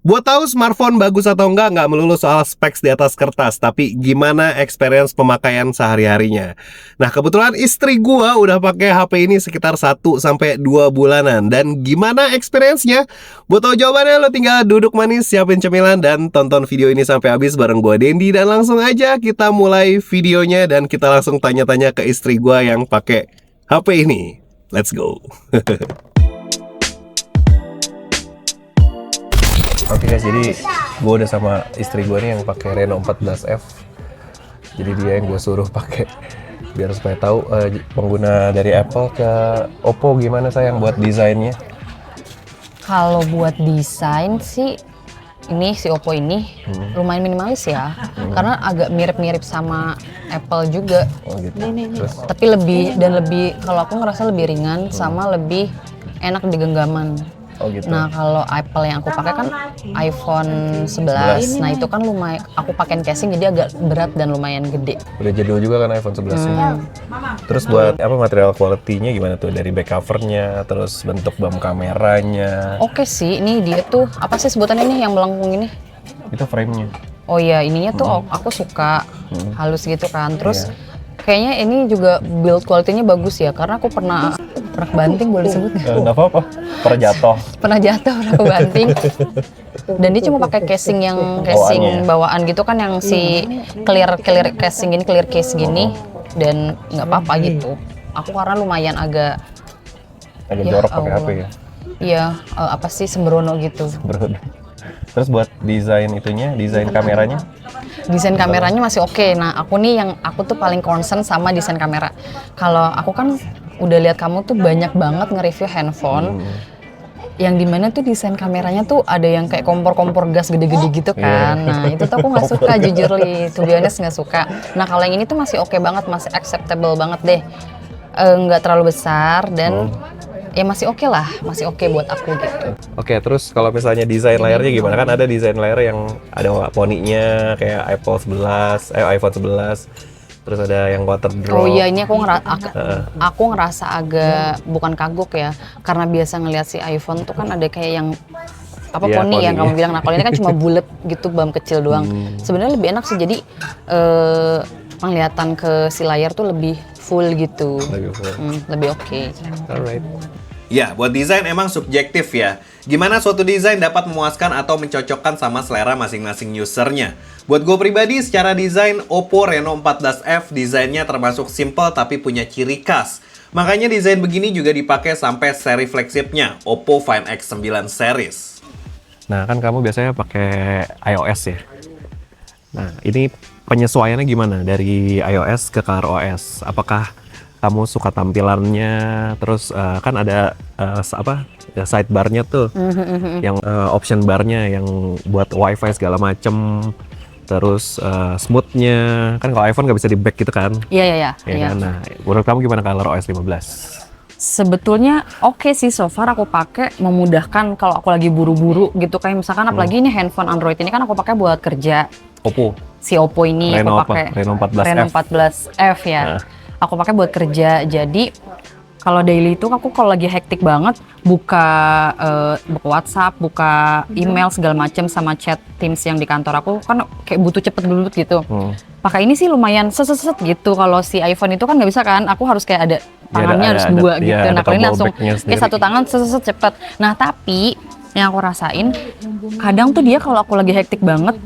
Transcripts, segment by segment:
Buat tahu smartphone bagus atau nggak melulu soal specs di atas kertas, tapi gimana experience pemakaian sehari-harinya. Nah, kebetulan istri gua udah pakai HP ini sekitar 1 sampai 2 bulanan. Dan gimana experience-nya? Buat tahu jawabannya, lo tinggal duduk manis, siapin cemilan, dan tonton video ini sampai habis bareng gua Dendi. Dan langsung aja kita mulai videonya dan kita langsung tanya-tanya ke istri gua yang pakai HP ini. Let's go. Oke guys, jadi gue udah sama istri gue nih yang pakai Reno 14F. Jadi dia yang gue suruh pakai biar supaya tahu pengguna dari Apple ke Oppo gimana sayang buat desainnya. Kalau buat desain sih ini si Oppo ini lumayan minimalis ya, karena agak mirip-mirip sama Apple juga. Oh gitu. Terus, Tapi lebih kalau aku ngerasa lebih ringan sama lebih enak di genggaman. oh gitu. Nah, kalau Apple yang aku pakai kan iPhone 11. Nah, itu kan lumayan aku pakein casing jadi agak berat dan lumayan gede. Udah jadul juga kan iPhone 11 ini. Terus buat apa material quality-nya gimana tuh dari back covernya, terus bentuk bam kameranya. Oke sih, ini dia tuh apa sih sebutannya ini yang melengkung ini? Itu frame-nya. Oh iya, ininya tuh aku suka halus gitu kan. Terus kayaknya ini juga build quality-nya bagus ya, karena aku pernah banting, boleh disebut nggak? Nggak apa-apa. Pernah jatuh. Pernah aku banting. Dan dia cuma pakai casing yang bawaan gitu kan, yang si clear casing ini, clear case gini, dan nggak apa-apa gitu. Aku karena lumayan agak Jorok pakai HP ya. Iya, apa sih sembrono gitu. Terus buat desain kameranya? Desain kameranya masih oke. Nah, aku tuh paling concern sama desain kamera. Kalau aku kan udah lihat kamu tuh banyak banget nge-review handphone. Yang dimana tuh desain kameranya tuh ada yang kayak kompor-kompor gas gede-gede gitu kan. Nah, itu tuh aku nggak suka, jujur li, to be honest nggak suka. Nah, kalau yang ini tuh masih oke banget, masih acceptable banget deh. Nggak terlalu besar dan ya masih oke lah, masih oke buat aku gitu. Oke, terus kalau misalnya desain layarnya gimana? Kan ada desain layar yang ada poninya kayak iPhone 11. Terus ada yang water drop. Oh iya, ini aku ngerasa agak bukan kagok ya, karena biasa ngeliat si iPhone tuh kan ada kayak yang poni yang kamu bilang. Nah, kalau ini kan cuma bulat gitu, bam kecil doang. Sebenarnya lebih enak sih, jadi penglihatan ke si layar tuh lebih full gitu. Lebih oke. Alright. Ya, buat desain emang subjektif ya. Gimana suatu desain dapat memuaskan atau mencocokkan sama selera masing-masing usernya. Buat gue pribadi, secara desain, Oppo Reno 14F desainnya termasuk simple tapi punya ciri khas. Makanya desain begini juga dipakai sampai seri flagshipnya, Oppo Find X9 series. Nah, kan kamu biasanya pakai iOS ya. Nah, ini penyesuaiannya gimana dari iOS ke ColorOS? Apakah kamu suka tampilannya? Terus kan ada sidebar-nya tuh, yang option bar-nya yang buat WiFi segala macem. Terus smooth-nya, kan kalau iPhone nggak bisa di-back gitu kan? Iya. Kan? Nah, menurut kamu gimana ColorOS 15? Sebetulnya oke sih, so far aku pakai memudahkan kalau aku lagi buru-buru gitu, kayak misalkan apalagi ini handphone Android ini kan aku pakai buat kerja. Oppo. Si Oppo ini Reno aku pakai Reno 14F. Reno 14F ya. Nah. Aku pakai buat kerja. Jadi kalau daily itu aku kalau lagi hektik banget buka WhatsApp, buka email segala macam sama chat Teams yang di kantor aku kan kayak butuh cepet gitu. Pakai ini sih lumayan set gitu. Kalau si iPhone itu kan nggak bisa kan, aku harus kayak ada tangannya harus dua gitu. Nah, kalau ini langsung kayak satu tangan cepet. Nah, tapi yang aku rasain kadang tuh dia kalau aku lagi hektik banget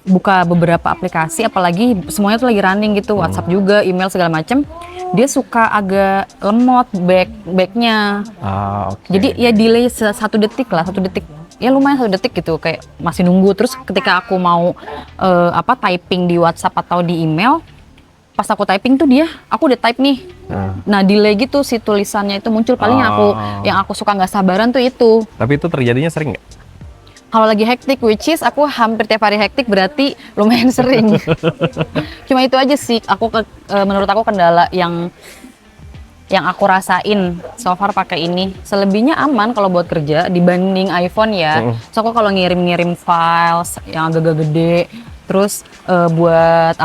buka beberapa aplikasi, apalagi semuanya tuh lagi running gitu, WhatsApp juga, email segala macem, dia suka agak lemot backnya. Jadi ya delay 1 detik lah, 1 detik. Ya lumayan 1 detik gitu, kayak masih nunggu. Terus ketika aku mau typing di WhatsApp atau di email, pas aku typing tuh aku udah type nih. Nah, delay gitu si tulisannya itu muncul. Paling yang aku suka nggak sabaran tuh itu. Tapi itu terjadinya sering nggak? Kalau lagi hektik, which is aku hampir tiap hari hektik, berarti lumayan sering. Cuma itu aja sih, menurut aku kendala yang aku rasain so far pakai ini. Selebihnya aman kalau buat kerja dibanding iPhone ya. So aku kalau ngirim files yang agak gede, terus buat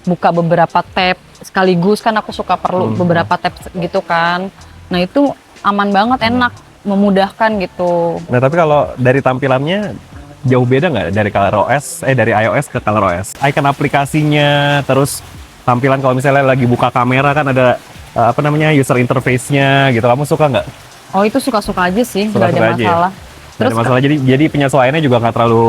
buka beberapa tab sekaligus kan aku suka perlu beberapa tab gitu kan. Nah, itu aman banget, enak. memudahkan gitu. Nah tapi kalau dari tampilannya jauh beda nggak dari dari iOS ke ColorOS? Icon aplikasinya, terus tampilan kalau misalnya lagi buka kamera kan ada apa namanya user interface-nya gitu. Kamu suka nggak? Oh itu suka-suka aja sih, nggak ada Suka-suka aja ya? masalah. Nggak ada masalah, jadi penyesuaiannya juga nggak terlalu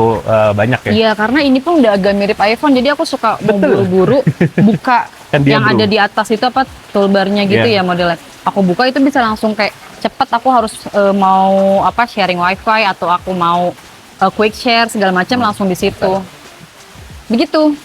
banyak ya? Iya, karena ini pun udah agak mirip iPhone, jadi aku suka mau buru-buru buka Kan dia yang ada di atas itu apa toolbarnya gitu Iya. ya modelnya. Aku buka itu bisa langsung kayak cepet. Aku harus mau apa sharing WiFi atau aku mau quick share segala macam langsung di situ. Begitu.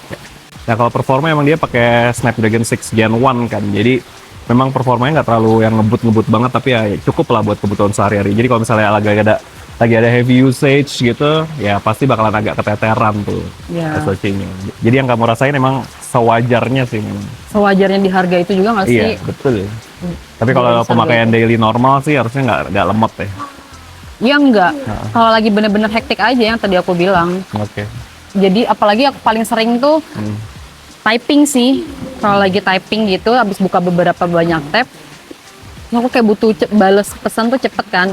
Nah kalau performa emang dia pakai Snapdragon 6 Gen 1 kan, jadi memang performanya nggak terlalu yang ngebut banget, tapi ya cukup lah buat kebutuhan sehari-hari. Jadi kalau misalnya lagi ada heavy usage gitu, ya pasti bakalan agak keteteran tuh Ya. SoC-nya. Jadi yang kamu rasain emang sewajarnya sih memang. Sewajarnya di harga itu juga nggak sih? Iya betul. Tapi kalau Iya, pemakaian daily normal sih harusnya nggak lemot ya. Iya enggak. Kalau lagi bener-bener hektik aja yang tadi aku bilang. Oke. Jadi apalagi aku paling sering tuh typing sih. Kalau lagi typing gitu, habis buka beberapa banyak tab, aku kayak butuh bales pesan tuh cepet kan.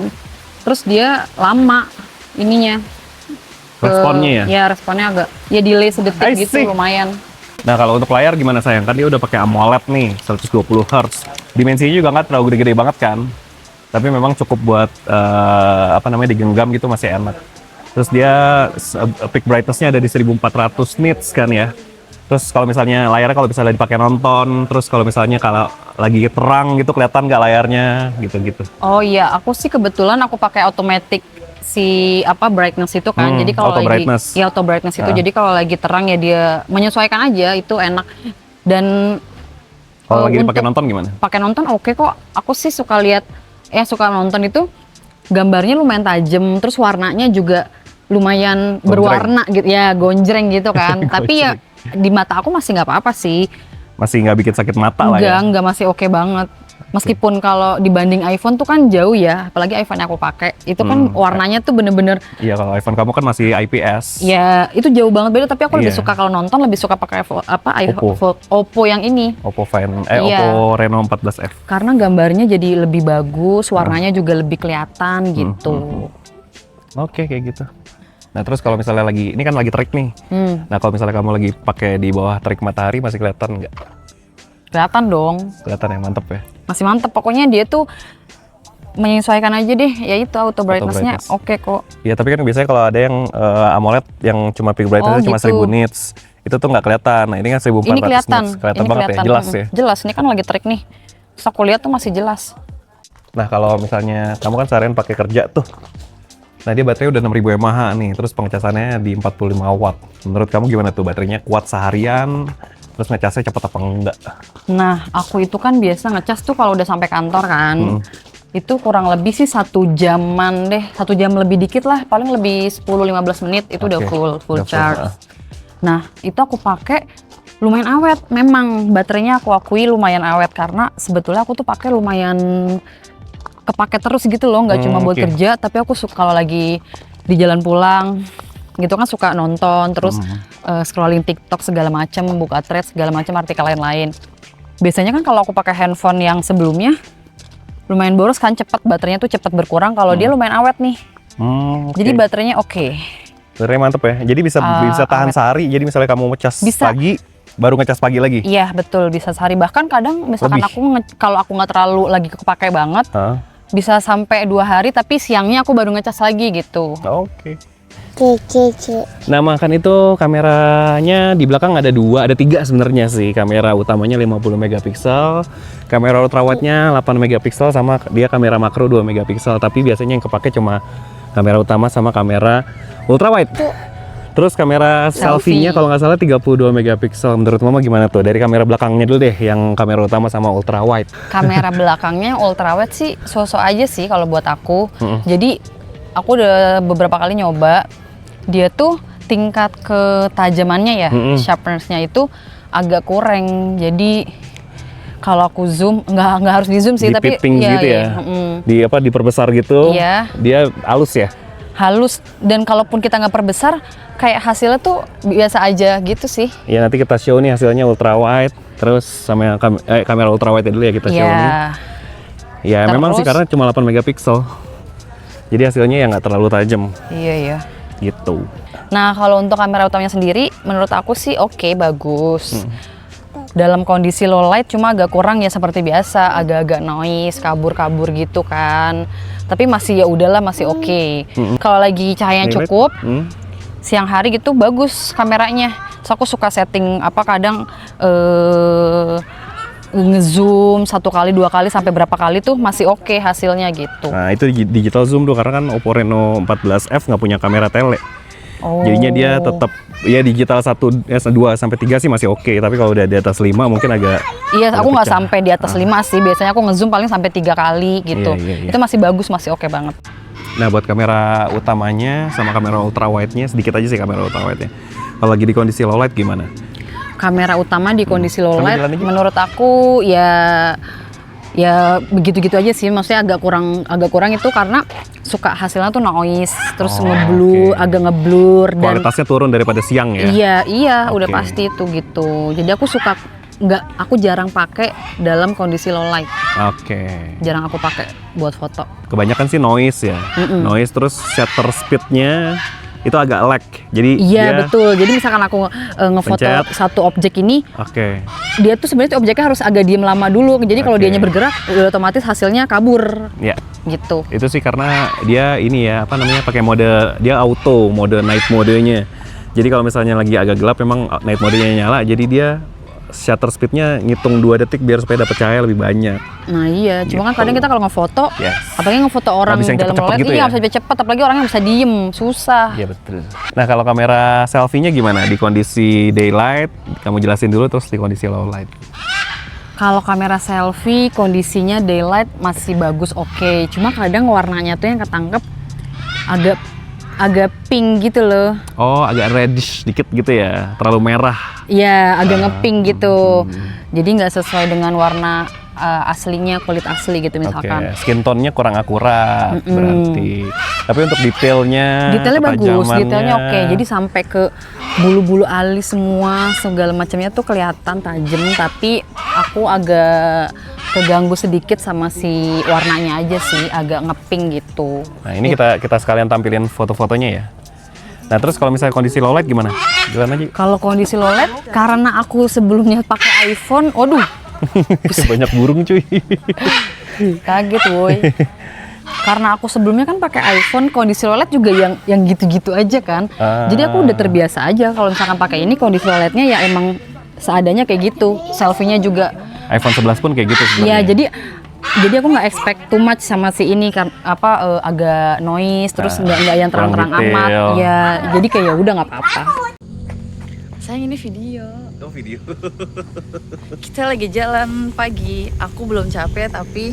Terus dia lama ininya. Responnya ya? Ya responnya agak, ya delay sedetik I gitu see. lumayan. Nah kalau untuk layar gimana sayang? Kan dia udah pakai AMOLED nih, 120 Hz. Dimensinya juga nggak terlalu gede-gede banget kan. Tapi memang cukup buat apa namanya digenggam gitu masih enak. Terus dia peak brightness-nya ada di 1400 nits kan ya. Terus kalau misalnya layarnya kalau misalnya dipakai nonton, terus kalau misalnya kalau lagi terang gitu kelihatan nggak layarnya gitu-gitu. Oh iya, aku sih kebetulan aku pakai automatic si apa brightness itu kan. Jadi kalau auto lagi brightness. ya auto brightness itu. Jadi kalau lagi terang ya dia menyesuaikan aja, itu enak. Dan Kalau lagi untuk dipakai nonton gimana? pakai nonton oke kok. Aku sih suka lihat suka nonton itu gambarnya lumayan tajam, terus warnanya juga lumayan berwarna gitu ya, gonjreng gitu kan. Tapi ya di mata aku masih nggak apa-apa sih. Masih nggak bikin sakit mata lah ya? Enggak masih oke banget. Meskipun kalau dibanding iPhone tuh kan jauh ya, apalagi iPhone yang aku pakai. Itu kan warnanya tuh bener-bener, Iya kalau iPhone kamu kan masih IPS. ya itu jauh banget beda. Tapi aku lebih Iya. suka kalau nonton lebih suka pakai Oppo. Oppo yang ini. Oppo Iya. Oppo Reno 14F. Karena gambarnya jadi lebih bagus, warnanya juga lebih kelihatan gitu. Oke kayak gitu. Nah terus kalau misalnya ini kan lagi terik nih. Nah kalau misalnya kamu lagi pakai di bawah terik matahari masih kelihatan nggak? Kelihatan dong, Kelihatan ya, mantep ya. masih mantep. Pokoknya dia tuh menyesuaikan aja deh, ya itu auto brightness-nya brightness. oke kok. Iya tapi kan biasanya kalau ada yang AMOLED yang cuma peak brightness cuma gitu. 1000 nits, itu tuh nggak kelihatan. Nah ini kan 1400 Ini kelihatan, nits, kelihatan ini banget ya, jelas ya. Jelas, ini kan lagi terik nih. Terus aku lihat tuh masih jelas. Nah kalau misalnya kamu kan seharian pakai kerja tuh, nah dia baterainya udah 6000 mAh nih, terus pengecasannya di 45 watt. Menurut kamu gimana tuh baterainya, kuat seharian? Terus ngecasnya cepet apa enggak? Nah, aku itu kan biasa ngecas tuh kalau udah sampai kantor kan. Itu kurang lebih sih 1 jaman deh, 1 jam lebih dikit lah, paling lebih 10-15 menit itu udah Oke, full udah full, charge. Nah, itu aku pakai lumayan awet. Memang baterainya aku akui lumayan awet karena sebetulnya aku tuh pakai lumayan kepake terus gitu loh, nggak cuma buat oke. kerja, tapi aku suka kalau lagi di jalan pulang gitu kan suka nonton terus scrolling TikTok segala macam, buka thread segala macam artikel lain-lain. Biasanya kan kalau aku pakai handphone yang sebelumnya lumayan boros kan, cepet baterainya tuh cepet berkurang. Kalau dia lumayan awet nih, Oke. jadi baterainya oke. Baterainya mantep ya. Jadi bisa tahan awet. sehari. Jadi misalnya kamu ngecas Bisa. pagi, baru ngecas pagi lagi. Iya betul, bisa sehari. Bahkan kadang misalkan Lebih. kalau aku nggak terlalu lagi kepake banget, Hah? bisa sampai 2 hari tapi siangnya aku baru ngecas lagi gitu. Oke. Nah makan itu kameranya di belakang ada 3 sebenarnya sih. Kamera utamanya 50 megapiksel, kamera ultrawide-nya 8 megapiksel, sama dia kamera makro 2 megapiksel. Tapi biasanya yang kepake cuma kamera utama sama kamera ultrawide. Terus kamera selfie-nya kalau nggak salah 32 megapiksel. Menurut Mama gimana tuh? Dari kamera belakangnya dulu deh, yang kamera utama sama ultrawide. Kamera belakangnya ultrawide sih sosok aja sih kalau buat aku. Jadi aku udah beberapa kali nyoba, dia tuh tingkat ketajamannya ya, sharpness-nya itu agak kurang. Jadi kalau aku zoom, nggak harus di zoom sih, tapi Dipiting gitu ya, diperbesar gitu. Iya. Dia halus ya. Halus, dan kalaupun kita nggak perbesar, kayak hasilnya tuh biasa aja gitu sih. Ya nanti kita show nih hasilnya ultrawide, terus sama kamera ultrawide dulu ya kita show nih. Iya. Ya memang sih Terus- karena cuma 8 megapiksel. Jadi hasilnya ya nggak terlalu tajam Iya ya. gitu. Nah kalau untuk kamera utamanya sendiri, menurut aku sih oke, bagus. Dalam kondisi low light cuma agak kurang ya seperti biasa, agak-agak noise, kabur-kabur gitu kan. Tapi masih ya udahlah, masih oke. Kalau lagi cahayanya cukup, siang hari gitu bagus kameranya. So aku suka setting kadang ngezoom 1 kali 2 kali sampai berapa kali tuh masih oke hasilnya gitu. Nah itu digital zoom tuh, karena kan Oppo Reno 14F nggak punya kamera tele. Oh. Jadinya dia tetap ya digital 2 sampai 3 sih masih oke, tapi kalau udah di atas 5 mungkin agak. Iya, aku nggak pecah. sampai di atas 5 sih. Biasanya aku ngezoom paling sampai 3 kali gitu. Iya. Itu masih bagus, masih oke banget. Nah buat kamera utamanya sama kamera ultra wide-nya, sedikit aja sih kamera ultra wide-nya. Kalau lagi di kondisi low light gimana? Kamera utama di kondisi low Sambil light jalan aja. menurut aku ya begitu-gitu aja sih. Maksudnya agak kurang itu karena suka hasilnya tuh noise, terus ngeblur, agak ngeblur dan Kualitasnya turun daripada siang ya? Iya, udah Oke. pasti itu gitu. Jadi aku aku jarang pakai dalam kondisi low light. Oke. Jarang aku pakai buat foto. Kebanyakan sih noise ya. Noise, terus shutter speed-nya itu agak lag. Jadi Iya dia betul. Jadi misalkan aku ngefoto pencet. satu objek ini, Oke. dia tuh sebenarnya objeknya harus agak diem lama dulu. Jadi kalau Oke. dianya bergerak, udah otomatis hasilnya kabur Ya. gitu. Itu sih karena dia ini ya, pakai mode, dia auto, mode night modenya. Jadi kalau misalnya lagi agak gelap memang night modenya nyala, jadi dia shutter speednya ngitung 2 detik biar supaya dapat cahaya lebih banyak. Nah iya, cuma kan kadang kita kalau ngefoto, Yes. apalagi ngefoto orang bisa yang dalam cepet-cepet light, gitu iya ya? harus cepet, apalagi orangnya bisa diem, susah. Iya betul. Nah kalau kamera selfie-nya gimana? Di kondisi daylight, kamu jelasin dulu, terus di kondisi low light. Kalau kamera selfie kondisinya daylight masih bagus, oke. Cuma kadang warnanya tuh yang ketangkep agak pink gitu loh. Oh agak reddish dikit gitu ya, terlalu merah. Iya, agak ngepink gitu. Jadi nggak sesuai dengan warna aslinya, kulit asli gitu misalkan. Oke, skin tone-nya kurang akurat berarti. Tapi untuk detailnya, Detailnya bagus, ketajamannya, detailnya oke. Jadi sampai ke bulu-bulu alis semua, segala macamnya tuh kelihatan tajam. Tapi aku agak keganggu sedikit sama si warnanya aja sih, agak ngepink gitu. Nah ini kita sekalian tampilin foto-fotonya ya. Nah terus kalau misalnya kondisi low light gimana? Jalan aja. Kalau kondisi low light, karena aku sebelumnya pakai iPhone, waduh, Banyak burung cuy. kaget woi. Karena aku sebelumnya kan pakai iPhone, kondisi low light juga yang gitu-gitu aja kan. Jadi aku udah terbiasa aja kalau misalkan pakai ini, kondisi low lightnya ya emang seadanya kayak gitu. Selfie-nya juga. iPhone 11 pun kayak gitu Iya, sebenarnya. jadi aku nggak expect too much sama si ini kan, agak noise, terus nggak yang kurang terang-terang detail. amat. Ya, jadi kayak ya udah nggak apa-apa. Sayang ini video. Oh video. Kita lagi jalan pagi. Aku belum capek tapi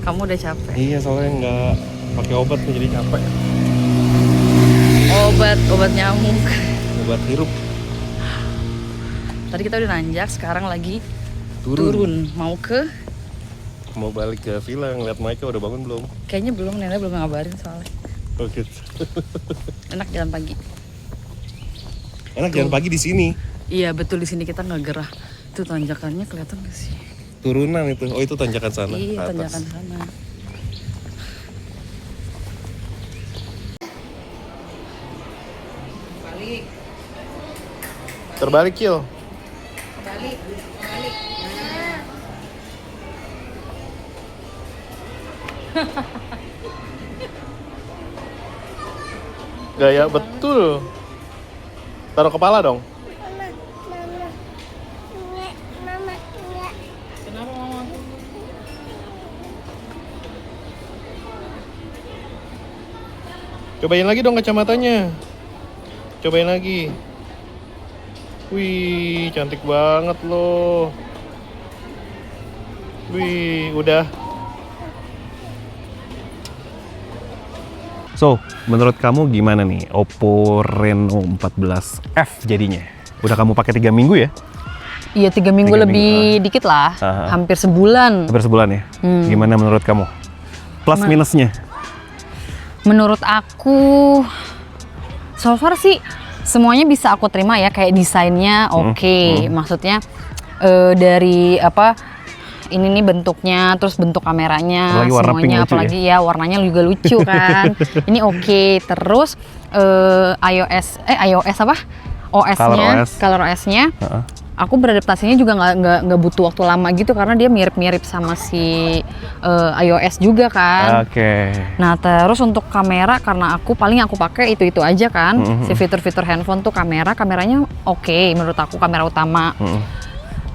kamu udah capek. Iya soalnya nggak pakai obat tuh jadi capek. Obat nyamuk. Obat hirup. Tadi kita udah nanjak, sekarang lagi turun. Mau balik ke villa ngeliat Maika udah bangun belum? Kayaknya belum, Nenek belum ngabarin soalnya. Oh gitu. Enak jalan pagi. Enak jalan pagi di sini. Iya betul, di sini kita nggak gerah. Tuh tanjakannya kelihatan nggak sih? Turunan itu. Oh itu tanjakan sana. Iya, ke atas. tanjakan sana. Terbalik Kil. Gaya betul. Taruh kepala dong. Cobain lagi dong kacamatanya. Cobain lagi. Wih, cantik banget loh. Wih, udah. So, menurut kamu gimana nih Oppo Reno 14F jadinya? Udah kamu pakai 3 minggu ya? Iya 3 minggu 3 lebih dikit lah, Aha. hampir sebulan. Hampir sebulan ya? Gimana menurut kamu? Plus minusnya? Menurut aku, so far sih semuanya bisa aku terima ya, kayak desainnya oke. Maksudnya dari ini nih bentuknya, terus bentuk kameranya, Apalagi warna pink semuanya, lucu apalagi ya warnanya juga lucu kan. Ini oke. Terus iOS apa? OS-nya, color OS-nya. Aku beradaptasinya juga nggak butuh waktu lama gitu karena dia mirip-mirip sama si iOS juga kan. Oke. Nah terus untuk kamera karena aku pakai itu aja kan. Si fitur-fitur handphone tuh kameranya oke, menurut aku kamera utama.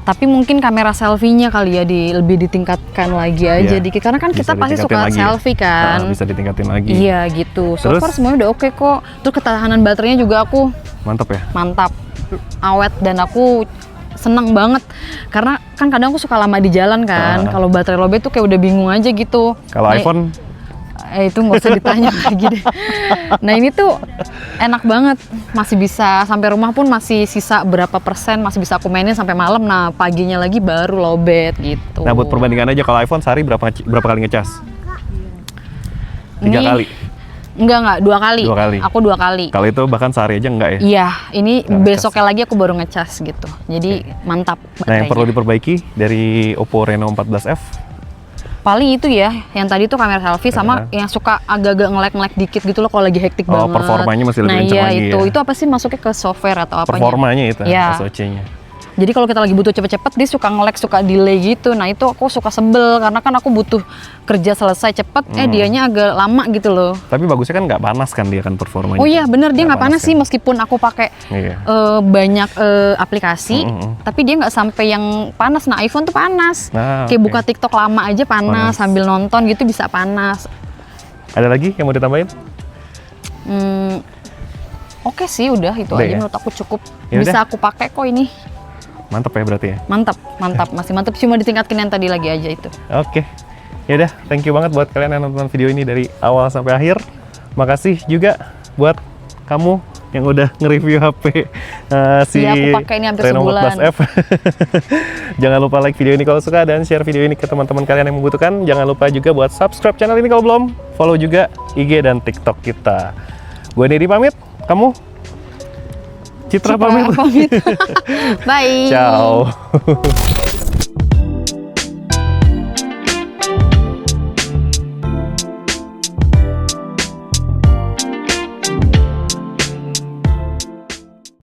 Tapi mungkin kamera selfie-nya kali ya lebih ditingkatkan lagi aja dikit karena kan Bisa kita pasti suka ditingkatin lagi selfie kan. Bisa ditingkatin lagi. Iya gitu. So Terus? far semuanya udah oke kok. Terus ketahanan baterainya juga aku Mantap ya. mantap, awet, dan aku seneng banget karena kan kadang aku suka lama di jalan kan. Kalau baterai lowbat tuh kayak udah bingung aja gitu. Kalau iPhone Itu nggak usah ditanya lagi deh. Nah ini tuh enak banget, masih bisa sampai rumah pun masih sisa berapa persen, masih bisa aku mainin sampai malam. Nah paginya lagi baru lowbat gitu. Nah, buat perbandingan aja, kalau iPhone sehari berapa kali ngecas? 3 Ini- kali. Enggak, 2 kali. 2 kali. Aku 2 kali. Kalau itu bahkan sehari aja enggak ya? Iya, ini Nggak besoknya lagi aku baru ngecas gitu. Jadi mantap Nah, yang perlu baterainya. diperbaiki dari Oppo Reno 14F, Paling itu ya, yang tadi tuh kamera selfie sama yang suka agak-agak nge-lag dikit gitu loh kalau lagi hektik banget. performanya masih lebih nah, kenceng iya, lagi itu. ya. Itu apa sih masuknya ke software atau apanya? performanya itu, Iya. SoC-nya. Jadi kalau kita lagi butuh cepet-cepet dia suka nge-lag, suka delay gitu. Nah itu aku suka sebel karena kan aku butuh kerja selesai cepet, dianya agak lama gitu loh. Tapi bagusnya kan nggak panas kan dia kan performanya. Oh iya bener, dia nggak panas kan? sih meskipun aku pakai Iya. banyak aplikasi, tapi dia nggak sampai yang panas. Nah iPhone tuh panas, Nah, kayak oke. buka TikTok lama aja panas, sambil nonton gitu bisa panas. Ada lagi yang mau ditambahin? Oke sih udah itu Udah aja ya? menurut aku cukup. Ya Bisa udah. aku pakai kok ini. Mantap ya berarti ya? Mantap, masih mantap. Cuma ditingkatkan yang tadi lagi aja itu. Oke. Ya udah, thank you banget buat kalian yang nonton video ini dari awal sampai akhir. Makasih juga buat kamu yang udah nge-review HP si Iya, aku pakai ini hampir Reno sebulan. 14F. Jangan lupa like video ini kalau suka dan share video ini ke teman-teman kalian yang membutuhkan. Jangan lupa juga buat subscribe channel ini kalau belum. Follow juga IG dan TikTok kita. Gue Dedi pamit, kamu? Citra pamit. Bye. Ciao.